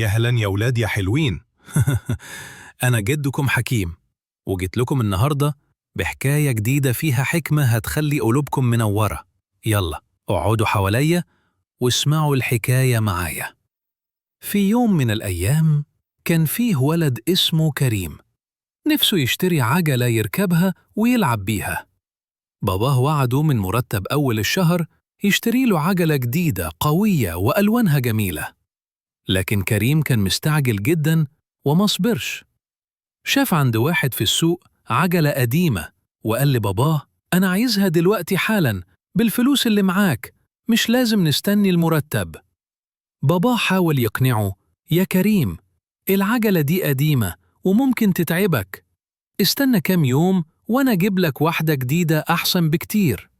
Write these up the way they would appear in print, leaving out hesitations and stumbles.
يا هلا يا ولاد يا حلوين. أنا جدكم حكيم، وجيت لكم النهاردة بحكاية جديدة فيها حكمة هتخلي قلوبكم منورة. يلا اقعدوا حواليا واسمعوا الحكاية معايا. في يوم من الأيام كان فيه ولد اسمه كريم، نفسه يشتري عجلة يركبها ويلعب بيها. باباه وعده من مرتب أول الشهر يشتري له عجلة جديدة قوية وألوانها جميلة. لكن كريم كان مستعجل جدا وما صبرش. شاف عند واحد في السوق عجلة قديمة وقال لباباه: أنا عايزها دلوقتي حالا بالفلوس اللي معاك، مش لازم نستني المرتب. باباه حاول يقنعه: يا كريم، العجلة دي قديمة وممكن تتعبك، استنى كام يوم وأنا أجيب لك واحدة جديدة أحسن بكتير.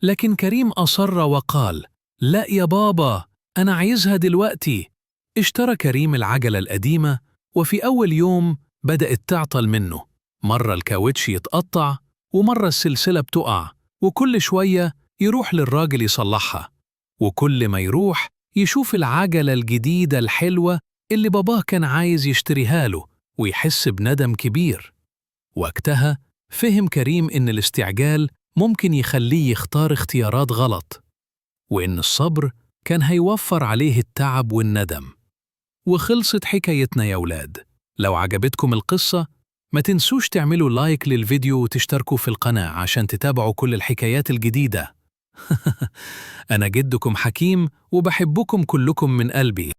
لكن كريم أصر وقال: لا يا بابا، أنا عايزها دلوقتي. اشترى كريم العجلة القديمة، وفي أول يوم بدأت تعطل منه، مرة الكاوتش يتقطع ومرة السلسلة بتقع، وكل شوية يروح للراجل يصلحها، وكل ما يروح يشوف العجلة الجديدة الحلوة اللي باباه كان عايز يشتريها له ويحس بندم كبير. وقتها فهم كريم إن الاستعجال ممكن يخليه يختار اختيارات غلط، وإن الصبر كان هيوفر عليه التعب والندم. وخلصت حكايتنا يا ولاد. لو عجبتكم القصة ما تنسوش تعملوا لايك للفيديو وتشتركوا في القناة عشان تتابعوا كل الحكايات الجديدة. أنا جدكم حكيم وبحبكم كلكم من قلبي.